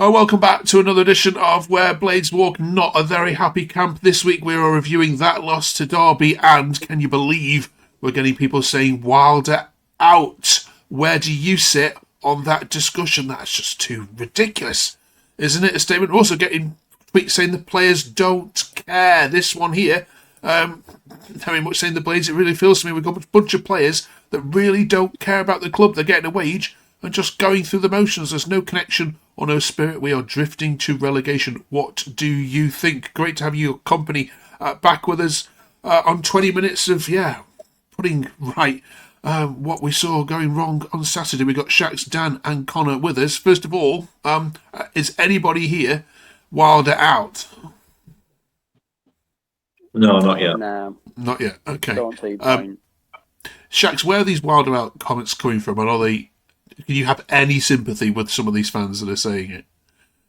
Oh, welcome back to another edition of Where Blades Walk. Not a very happy camp. This week we are reviewing that loss to Derby, and can you believe we're getting people saying Wilder out? Where do you sit on that discussion? That's just too ridiculous, isn't it? A statement. We're also getting tweets saying the players don't care. This one here, very much saying the Blades, it really feels to me we've got a bunch of players that really don't care about the club. They're getting a wage and just going through the motions. There's no connection or no spirit. We are drifting to relegation. What do you think? Great to have your company back with us on 20 minutes of, putting right what we saw going wrong on Saturday. We got Shax, Dan and Connor with us. First of all, is anybody here Wilder out? No, not yet. No. Not yet. Okay. Don't see point. Shax, where are these Wilder out comments coming from? And are they? Can you have any sympathy with some of these fans that are saying it?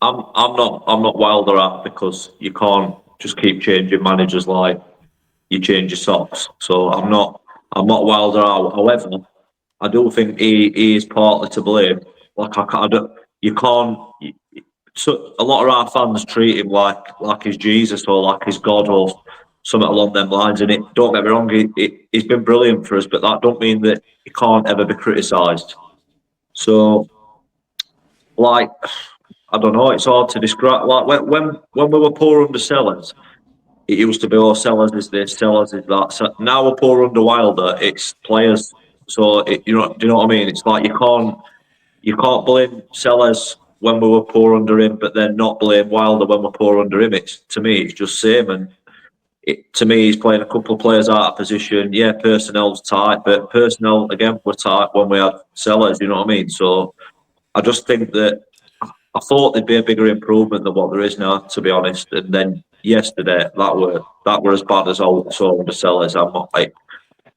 I'm not Wilder out because you can't just keep changing managers like you change your socks. So I'm not Wilder out. However, I do think he is partly to blame. Like you can't. So a lot of our fans treat him like he's Jesus or like he's God or something along them lines. And don't get me wrong, he's been brilliant for us, but that don't mean that he can't ever be criticised. So, like, I don't know. It's hard to describe. Like when we were poor under Sellers, it used to be, oh, Sellers is this, Sellers is that. So now we're poor under Wilder. It's players. So do you know what I mean? It's like you can't blame Sellers when we were poor under him, but then not blame Wilder when we're poor under him. It's to me, it's just same. And to me, he's playing a couple of players out of position. Yeah, personnel's tight, but personnel again were tight when we had Sellers. You know what I mean? So I just think that I thought there'd be a bigger improvement than what there is now, to be honest. And then yesterday, that were as bad as I saw under Sellers. I'm not like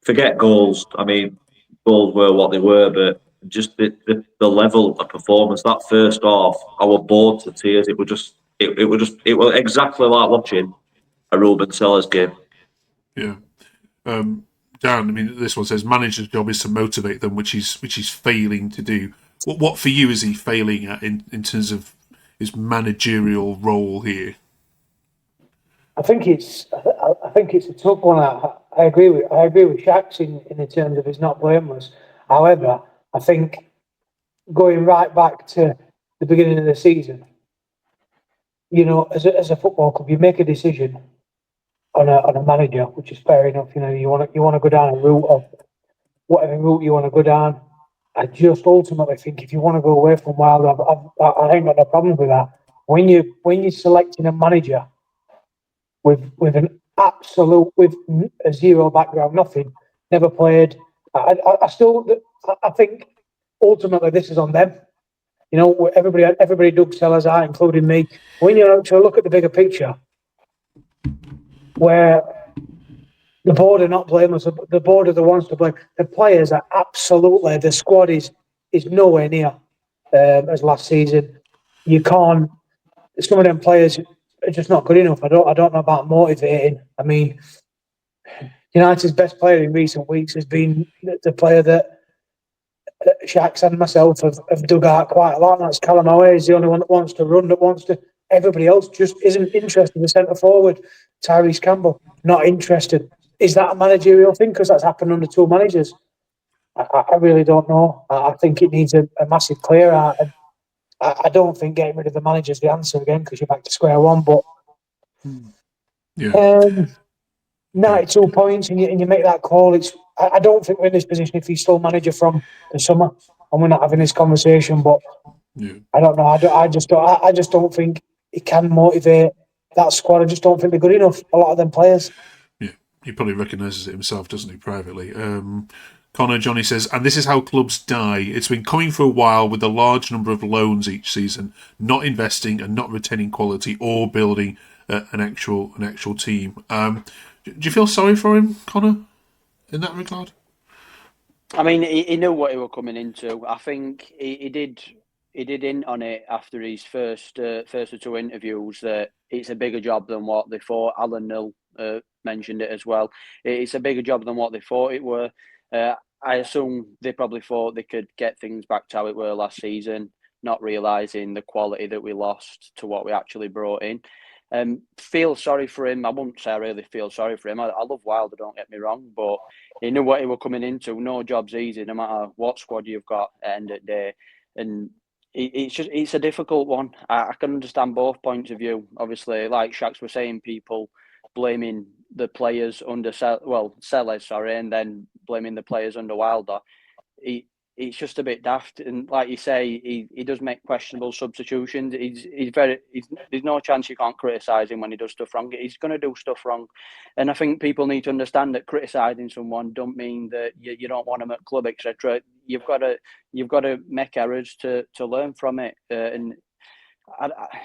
forget goals. I mean, goals were what they were, but just the level of performance that first half, I was bored to tears. It was exactly like watching a Ruben Sellers game. Yeah. Dan, I mean, this one says manager's job is to motivate them, which he's failing to do. What for you is he failing at in terms of his managerial role here? I think it's a tough one. I agree with Shax in terms of he's not blameless. However, I think going right back to the beginning of the season, you know, as a football club, you make a decision on a manager, which is fair enough. You know, you want to go down a route of whatever route you want to go down. I just ultimately think if you want to go away from Wilder, I ain't got no problem with that. When you're selecting a manager with an absolute with a zero background, nothing, never played, I think ultimately this is on them. You know, everybody dug Sellers out, including me. When you actually look at the bigger picture, where the board are not blameless, the board are the ones to blame. The players are absolutely, the squad is nowhere near as last season. You can't. Some of them players are just not good enough. I don't know about motivating. I mean, United's best player in recent weeks has been the player that Shax and myself have dug out quite a lot. And that's Callum Howe. He's the only one that wants to run, that wants to. Everybody else just isn't interested in the centre forward. Tyrese Campbell, not interested. Is that a managerial thing? Because that's happened under two managers. I really don't know. I think it needs a massive clear out. And I don't think getting rid of the manager is the answer again, because you're back to square one. But 92 points and you make that call. I don't think we're in this position if he's still manager from the summer and we're not having this conversation. But I don't know. I just don't think he can motivate that squad. I just don't think they're good enough. A lot of them players. Yeah, he probably recognises it himself, doesn't he, privately? Connor Johnny says, and this is how clubs die. It's been coming for a while with a large number of loans each season, not investing and not retaining quality or building an actual team. Do you feel sorry for him, Connor, in that regard? I mean, he knew what he was coming into. I think he did hint on it after his first or two interviews that it's a bigger job than what they thought. Alan Nill mentioned it as well. It's a bigger job than what they thought it were. I assume they probably thought they could get things back to how it were last season. not realising the quality that we lost to what we actually brought in. Feel sorry for him. I wouldn't say I really feel sorry for him. I love Wilder, don't get me wrong, but he knew what he was coming into. No job's easy, no matter what squad you've got at the end of the day. And it's a difficult one. I can understand both points of view. Obviously, like Shax was saying, people blaming the players under Sellers, and then blaming the players under Wilder. It's just a bit daft, and like you say, he does make questionable substitutions. There's no chance you can't criticise him when he does stuff wrong. He's going to do stuff wrong, and I think people need to understand that criticising someone don't mean that you don't want them at club, etc. You've got to make errors to learn from it, and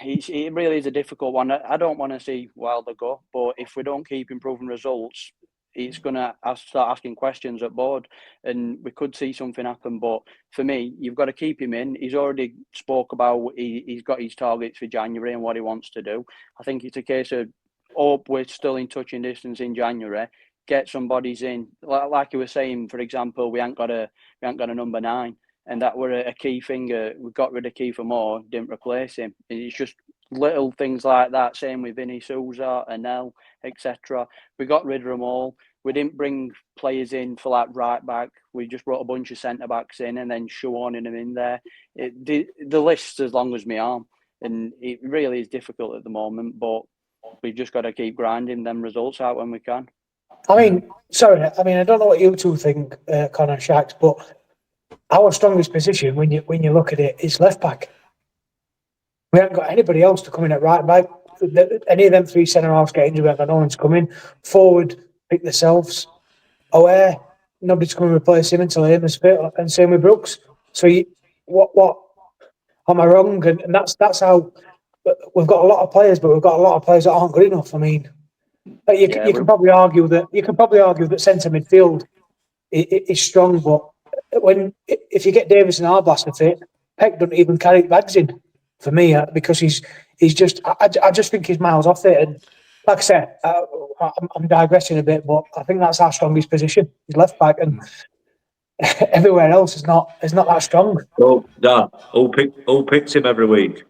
it really is a difficult one. I don't want to see Wilder go, but if we don't keep improving results, it's going to start asking questions at board, and we could see something happen. But for me, you've got to keep him in. He's already spoke about he's got his targets for January and what he wants to do. I think it's a case of hope we're still in touching distance in January. Get some bodies in, like you were saying. For example, we ain't got a number 9, and that were a key thing. We got rid of Kiefer Moore, didn't replace him. It's just little things like that. Same with Vinny Souza, Anel, etc. We got rid of them all. We didn't bring players in for like right back. We just brought a bunch of centre backs in and then shoehorning them in there. The list's as long as my arm, and it really is difficult at the moment. But we've just got to keep grinding them results out when we can. I mean, I don't know what you two think, Connor, Shax, but our strongest position when you look at it is left back. We haven't got anybody else to come in at right back. Any of them 3 centre halves get injured, we haven't got no one to come in. Forward, pick themselves. Aware, nobody's going to replace him until Amos fit, and same with Brooks. So what am I wrong? And that's how we've got a lot of players, but we've got a lot of players that aren't good enough. I mean, you can probably argue that centre midfield is strong, but if you get Davis and Arblaster fit, Peck doesn't even carry bags in for me because he's just I just think he's miles off it. And like I said, I'm digressing a bit, but I think that's our strongest position. He's left back, and everywhere else is not that strong. Oh, Dan, who picks him every week?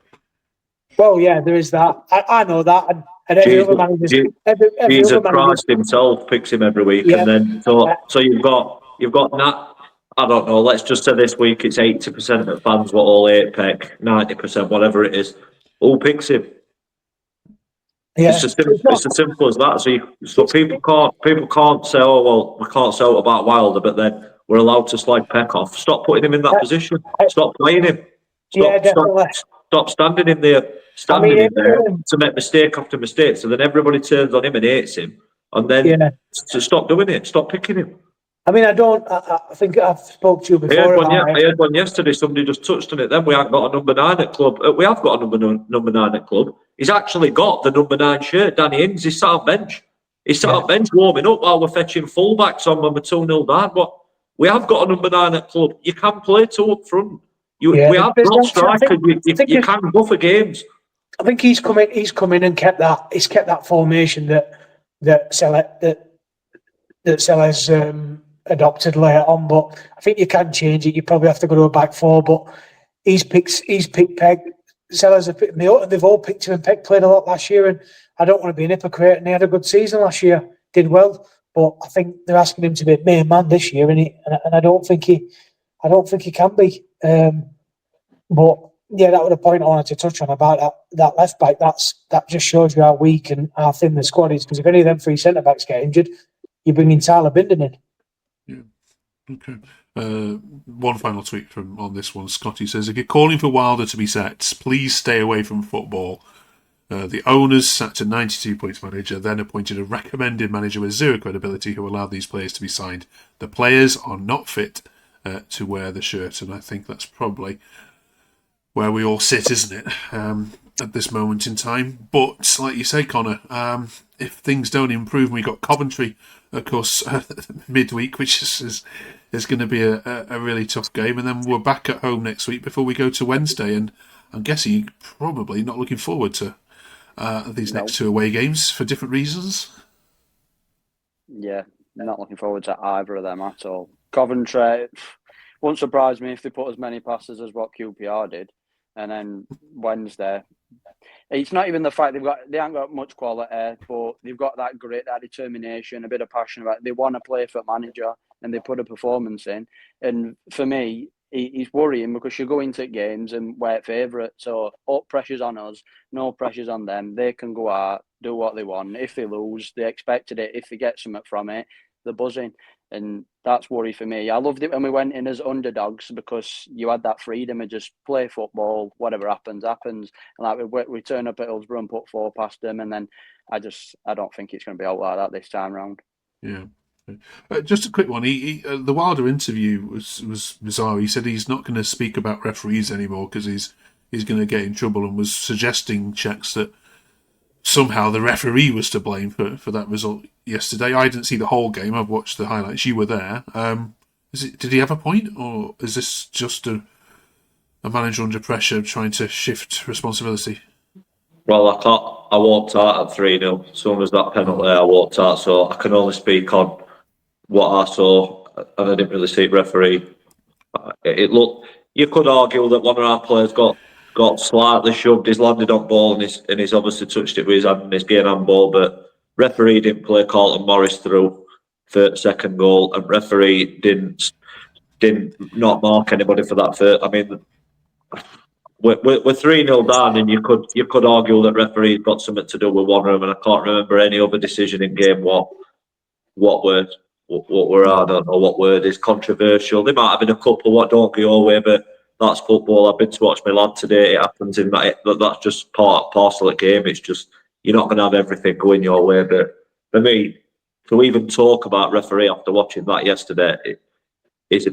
Well, yeah, there is that. I know that, and every other manager, Jesus Christ himself picks him every week, and then so you've got Nat. I don't know. Let's just say this week it's 80% of fans were all 8 Peck, 90%, whatever it is. Who picks him? Yeah. It's as simple as that. So people can't say, oh well, we can't say about Wilder, but then we're allowed to slag Peck off. Stop putting him in that position. Stop playing him. Stop standing in there to make mistake after mistake. So then everybody turns on him and hates him, and then to stop doing it. Stop picking him. I mean, I think I've spoke to you before. I heard one yesterday. Somebody just touched on it. Then we haven't got a number 9 at club. We have got a number 9 at club. He's actually got the number 9 shirt. Danny Ings. He's sat on bench. He's sat on bench warming up while we're fetching fullbacks on when we're 2-0 down. But we have got a number 9 at club. You can play 2 up front. We have got strikers. You can go for games. I think he's come in and kept that. He's kept that formation that Sellers adopted later on, but I think you can change it. You probably have to go to a back 4, but he's picked Peck. Sellers have picked, they've all picked him, and Peck played a lot last year, and I don't want to be an hypocrite, and he had a good season last year, did well, but I think they're asking him to be main man this year, and I don't think he can be. But yeah, that was a point I wanted to touch on about that left back. That just shows you how weak and how thin the squad is, because if any of them 3 centre backs get injured, you're bringing Tyler Binden in. Yeah. Okay. One final tweet on this one. Scotty says, if you're calling for Wilder to be sacked, please stay away from football. The owners sacked a 92 points manager, then appointed a recommended manager with 0 credibility who allowed these players to be signed. The players are not fit to wear the shirt, and I think that's probably where we all sit, isn't it, at this moment in time. But like you say, Connor, if things don't improve, and we've got Coventry, of course, midweek, which is going to be a really tough game, and then we're back at home next week before we go to Wednesday, and I'm guessing you're probably not looking forward to these next 2 away games for different reasons. Yeah, not looking forward to either of them at all. Coventry won't surprise me if they put as many passes as what QPR did. and then Wednesday. It's not even the fact they haven't got much quality, but they've got that grit, that determination, a bit of passion about it. They want to play for manager and they put a performance in. And for me, it's worrying because you go into games and we're favourite. So all pressure's on us, no pressure's on them. They can go out, do what they want. If they lose, they expected it. If they get something from it, they're buzzing. And that's worry for me. I loved it when we went in as underdogs because you had that freedom of just play football, whatever happens, happens. And like we turn up at Hillsborough and put 4 past them, and then I don't think it's going to be out like that this time round. Yeah. Just a quick one. The Wilder interview was bizarre. He said he's not going to speak about referees anymore because he's going to get in trouble, and was suggesting checks that somehow the referee was to blame for that result yesterday. I didn't see the whole game. I've watched the highlights. You were there. Did he have a point, or is this just a manager under pressure trying to shift responsibility? Well, I walked out at 3-0. As soon as that penalty, I walked out. So I can only speak on what I saw, and I didn't really see referee. It looked. You could argue that one of our players got slightly shoved. He's landed on ball and he's obviously touched it with his hand and he's getting on ball. But referee didn't play Carlton Morris through for second goal, and referee didn't not mark anybody for that third. I mean, we're 3-0 down, and you could argue that referee's got something to do with one of them, and I can't remember any other decision in game what were I don't know what word is controversial. There might have been a couple what don't go your way, but that's football. I've been to watch my lad today. It happens in that's just parcel of game. It's just you're not going to have everything going your way. But for me, to even talk about referee after watching that yesterday, it's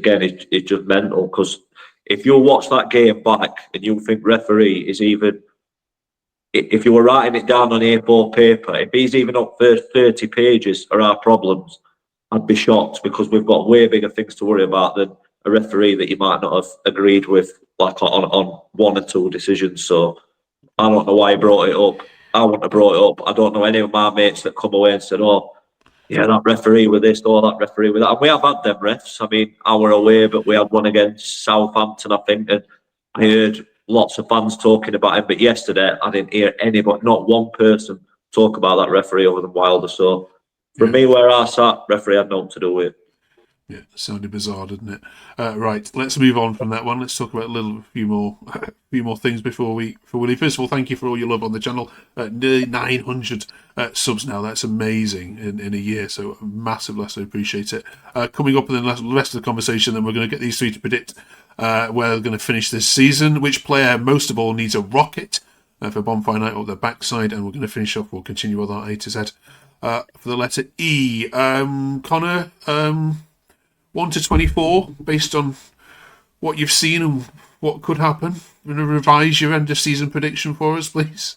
just mental. Because if you watch that game back and you think referee is even, if you were writing it down on A4 paper, if he's even up first 30 pages are our problems, I'd be shocked, because we've got way bigger things to worry about than a referee that you might not have agreed with, like on 1 or 2 decisions. So I don't know why he brought it up. I wouldn't have brought it up. I don't know any of my mates that come away and said, "Oh, yeah, that referee with this or that referee with that." And we have had them refs. I mean, I were away, but we had one against Southampton, I think, and I heard lots of fans talking about him. But yesterday, I didn't hear anybody, not one person, talk about that referee other than Wilder. So for me, where I sat, referee had nothing to do with it. Yeah, sounded bizarre, didn't it? Right, let's move on from that one. Let's talk about a few more things before we leave. First of all, thank you for all your love on the channel. Nearly 900 subs now. That's amazing in a year. So massively appreciate it. Coming up in the rest of the conversation, then we're going to get these 3 to predict where they're going to finish this season. Which player most of all needs a rocket for bonfire night up their backside, and we're going to finish off. We'll continue with our A to Z. For the letter E, Connor. 1 to 24, based on what you've seen and what could happen. You want to revise your end of season prediction for us, please?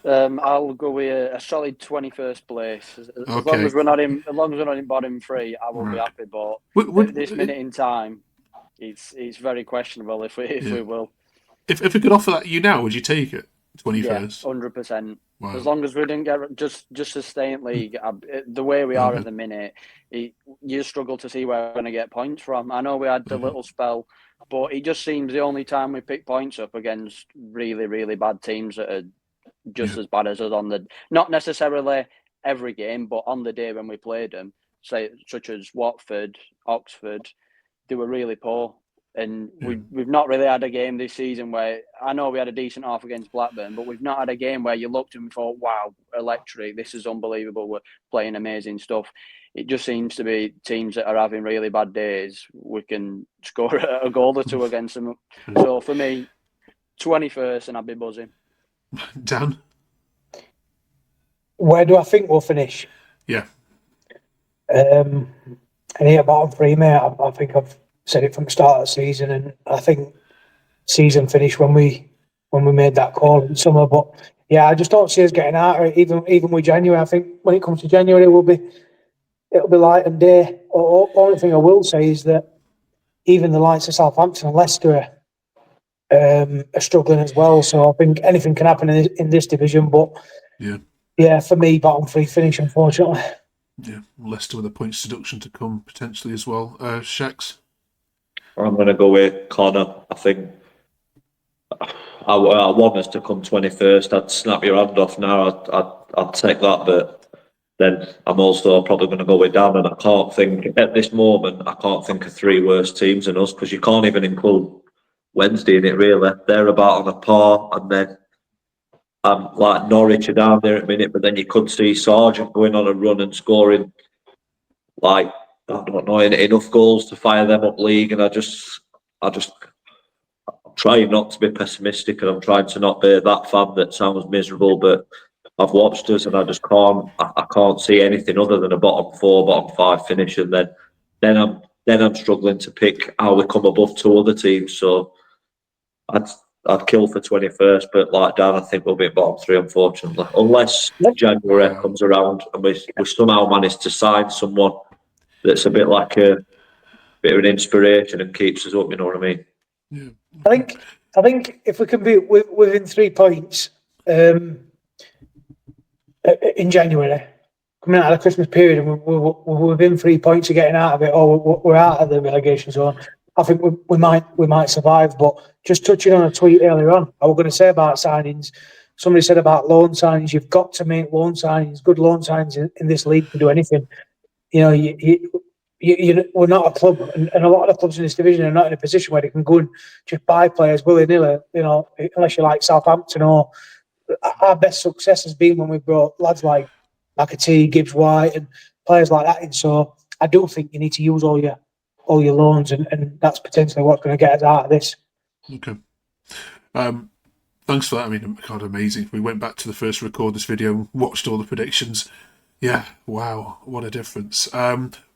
I'll go with a solid 21st place. As long as we're not in bottom 3, I will be happy. But at this minute in time, it's very questionable if we will. If we could offer that you now, would you take it? 21st? Yeah, 100%. Wow. As long as we didn't get just to stay in league, the way we are at the minute, you struggle to see where we're going to get points from. I know we had the little spell, but it just seems the only time we pick points up against really, really bad teams that are just as bad as us on the, not necessarily every game, but on the day when we played them, say such as Watford, Oxford, they were really poor. And we've not really had a game this season where, I know we had a decent half against Blackburn, but we've not had a game where you looked and thought, wow, electric, this is unbelievable, we're playing amazing stuff. It just seems to be teams that are having really bad days, we can score a goal or 2 against them. So for me, 21st and I'd be buzzing. Dan? Where do I think we'll finish? Yeah. And here, bottom 3, mate. I think I've said it from the start of the season, and I think season finished when we made that call in summer. But yeah, I just don't see us getting out of it, even with January. I think when it comes to January, it'll be light and day. Only thing I will say is that even the likes of Southampton and Leicester are struggling as well. So I think anything can happen in this division. But yeah, for me, bottom 3 finish, unfortunately. Yeah, Leicester with a points deduction to come potentially as well. Shax? I'm going to go with Connor. I think I want us to come 21st. I'd snap your hand off now. I'd take that, but then I'm also probably going to go with Dan, and I can't think at this moment. I can't think of 3 worse teams than us, because you can't even include Wednesday in it. Really, they're about on a par, and then like Norwich are down there at the minute, but then you could see Sargent going on a run and scoring like, I don't know, enough goals to fire them up league, and I'm trying not to be pessimistic, and I'm trying to not be that fan that sounds miserable, but I've watched us and I just can't see anything other than a bottom 4, bottom 5 finish, and then I'm struggling to pick how we come above 2 other teams. So I'd kill for 21st, but like Dan, I think we'll be at bottom 3, unfortunately, unless January comes around and we somehow manage to sign someone that's a bit like a bit of an inspiration and keeps us up. You know what I mean? Yeah. I think if we can be within 3 points in January, coming out of the Christmas period, and we're within 3 points of getting out of it, or we're out of the relegation zone, I think we might survive. But just touching on a tweet earlier on, I was going to say about signings. Somebody said about loan signings. You've got to make loan signings, good loan signings in this league to do anything. You know, we're not a club, and a lot of the clubs in this division are not in a position where they can go and just buy players willy-nilly, you know, unless you're like Southampton. Or our best success has been when we brought lads like McAtee, Gibbs White, and players like that in. So I do think you need to use all your loans, and that's potentially what's going to get us out of this. Okay. Thanks for that. I mean, God, amazing. We went back to the first record this video and watched all the predictions. Yeah, wow, what a difference.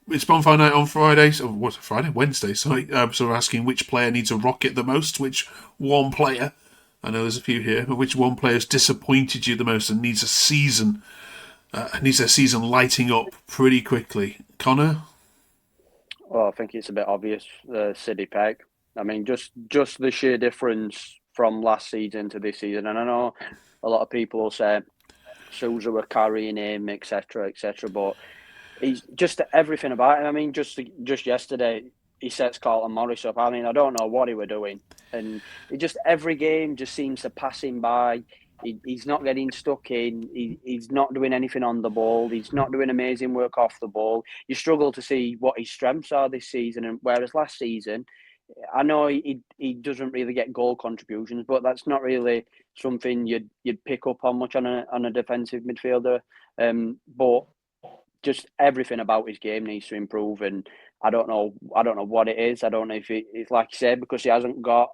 It's bonfire night on Friday. So what's Friday? Wednesday, sorry. So we're asking which player needs a rocket the most, which one player, I know there's a few here, but which one player has disappointed you the most and needs a season lighting up pretty quickly. Connor? Well, I think it's a bit obvious, Sydie Peck. I mean, just the sheer difference from last season to this season. And I know a lot of people will say Sousa were carrying him, etc., but he's just everything about him. I mean, just yesterday, he sets Carlton Morris up. I mean, I don't know what he were doing. And it just, every game just seems to pass him by. He's not getting stuck in. He's not doing anything on the ball. He's not doing amazing work off the ball. You struggle to see what his strengths are this season. And whereas last season, I know he doesn't really get goal contributions, but that's not really something you'd pick up on much on a defensive midfielder. But just everything about his game needs to improve, and I don't know what it is. I don't know if it's like you said, because he hasn't got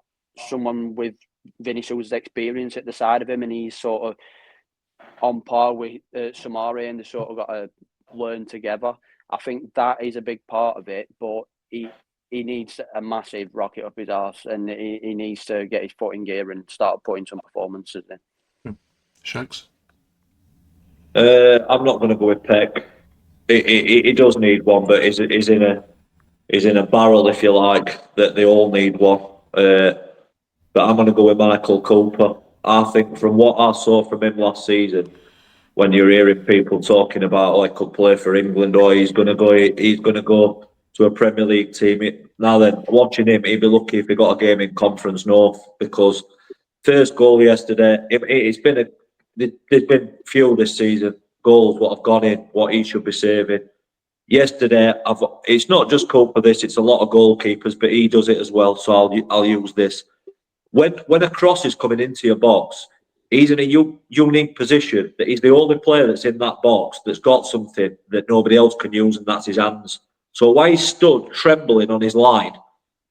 someone with Vinicius' experience at the side of him, and he's sort of on par with Samari, and they sort of got to learn together. I think that is a big part of it, but he needs a massive rocket up his arse, and he needs to get his foot in gear and start putting some performances in. Shags? I'm not going to go with Peck. He does need one, but is in a barrel, if you like, that they all need one. But I'm going to go with Michael Cooper. I think from what I saw from him last season, when you're hearing people talking about, oh, he could play for England, or he's going to go to a Premier League team. Now then, watching him, he'd be lucky if he got a game in Conference North, because first goal yesterday, there's been few this season, goals what have gone in, what he should be saving. Yesterday, it's not just Cooper this, it's a lot of goalkeepers, but he does it as well, so I'll use this. When a cross is coming into your box, he's in a unique position that he's the only player that's in that box that's got something that nobody else can use, and that's his hands. So why he's stood trembling on his line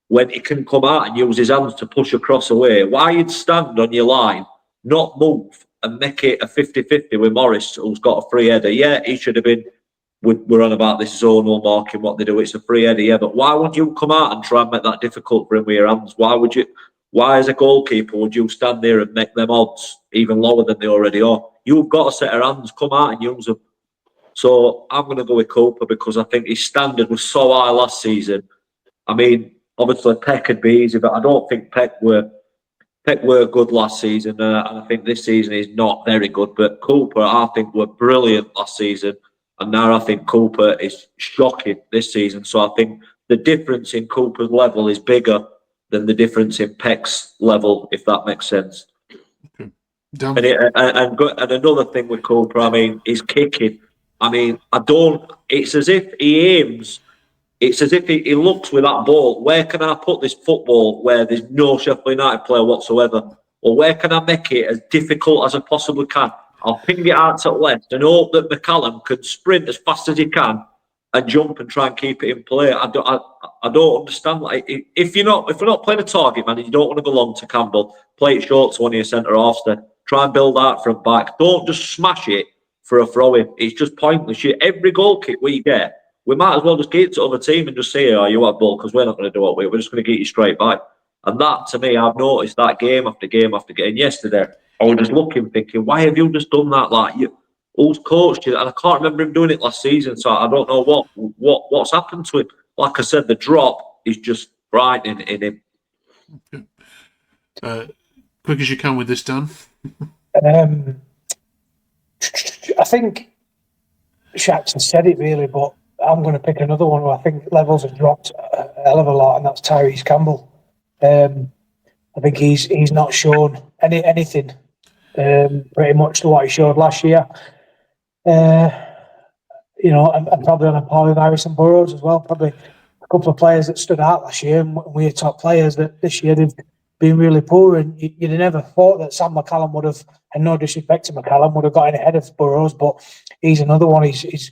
when he can come out and use his hands to push a cross away? Why you'd stand on your line, not move, and make it a 50-50 with Morris, who's got a free header? Yeah, he should have been. We're on about this zonal marking, what they do. It's a free header, yeah, but why would you come out and try and make that difficult for him with your hands? Why, as a goalkeeper, would you stand there and make them odds even lower than they already are? You've got a set of hands, come out and use them. So I'm going to go with Cooper, because I think his standard was so high last season. I mean, obviously Peck would be easy, but I don't think Peck were good last season, and I think this season is not very good. But Cooper, I think, were brilliant last season, and now I think Cooper is shocking this season. So I think the difference in Cooper's level is bigger than the difference in Peck's level, if that makes sense. Done. And another thing with Cooper, I mean, his kicking. I mean, it's as if he aims. It's as if he looks with that ball. Where can I put this football where there's no Sheffield United player whatsoever? Or where can I make it as difficult as I possibly can? I'll ping it out to left and hope that McCallum can sprint as fast as he can and jump and try and keep it in play. I don't understand. Like, if we're not playing a target man and you don't want to go long to Campbell, play it short to one of your centre halves. Then try and build out from back. Don't just smash it for a throw in. It's just pointless. Every goal kick we get, we might as well just get it to other team and just say, "Oh, you have ball," because we're not going to do it. We're just going to get you straight back. And that, to me, I've noticed that game after game after game. Yesterday, I was just looking, thinking, why have you just done that? Like, who's coached you? And I can't remember him doing it last season, so I don't know what's happened to him. Like I said, the drop is just frightening in him. Quick as you can with this, Dan. I think Shaq's has said it really, but I'm going to pick another one who I think levels have dropped a hell of a lot, and that's Tyrese Campbell. I think he's not shown anything pretty much to what he showed last year. And probably on a par with Harrison Burrows as well. Probably a couple of players that stood out last year, and we are top players that this year they've been really poor. And you'd have never thought that Sam McCallum would have, and no disrespect to McCallum, would have got ahead of Burrows, but he's another one. He's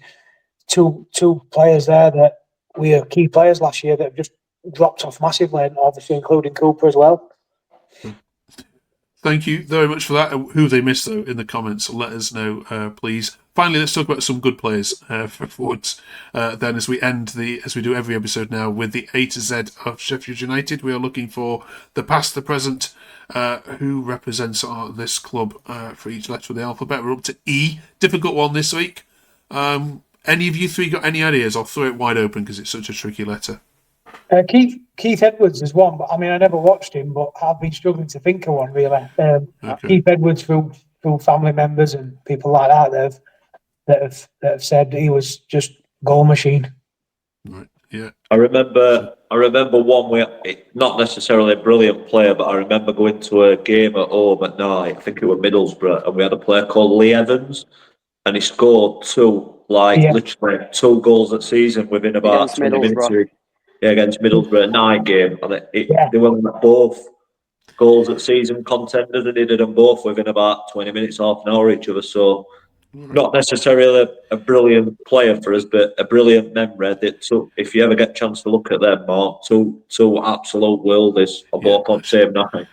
two players there that were key players last year that have just dropped off massively, and obviously including Cooper as well. Thank you very much for that. Who they missed, though, in the comments, let us know, please. Finally, let's talk about some good players for forwards. Then, as we do every episode now, with the A to Z of Sheffield United, we are looking for the past, the present, who represents this club for each letter of the alphabet. We're up to E. Difficult one this week. Any of you three got any ideas? I'll throw it wide open because it's such a tricky letter. Keith Edwards is one, but I mean, I never watched him, but I've been struggling to think of one really. Okay. Keith Edwards through family members and people like that have said he was just goal machine. Right. Yeah. I remember one where, not necessarily a brilliant player, but I remember going to a game at home at night. I think it was Middlesbrough, and we had a player called Lee Evans, and he scored literally 2 goals that season within about 20 minutes. Yeah, against Middlesbrough at night game, and they were both goals at season contenders, and they did them both within about 20 minutes, half an hour each other. So, not necessarily a brilliant player for us, but a brilliant memory. If you ever get a chance to look at them, Mark, two absolute worldies are both on the same night.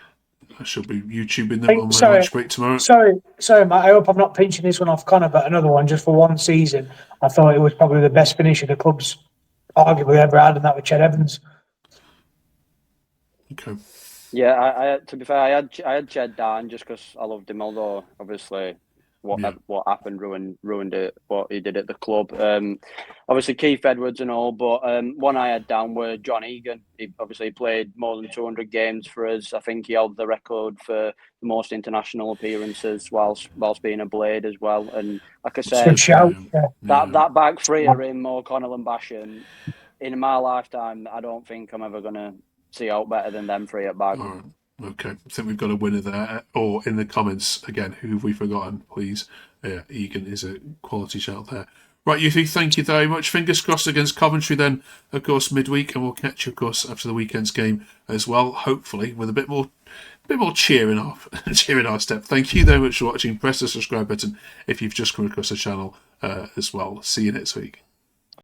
I should be YouTubing them on my lunch break tomorrow. Sorry, Matt. I hope I'm not pinching this one off Connor, but another one just for one season. I thought it was probably the best finisher the club's arguably ever had, and that was Ched Evans. Okay. Yeah, to be fair, I had Ched down just because I loved him. Although obviously, what happened ruined it. What he did at the club. Obviously Keith Edwards and all, but one I had down were John Egan. He obviously played more than 200 games for us. I think he held the record for the most international appearances whilst being a Blade as well. And like I said, that back three of him, O'Connell and Basham, in my lifetime, I don't think I'm ever going to see out better than them three at back. All right. Okay, I think we've got a winner there. Or in the comments, again, who have we forgotten, please? Egan is a quality shout there. Right, you three, thank you very much. Fingers crossed against Coventry then, of course, midweek, and we'll catch you, of course, after the weekend's game as well, hopefully, with a bit more cheer in our step. Thank you very much for watching. Press the subscribe button if you've just come across the channel as well. See you next week.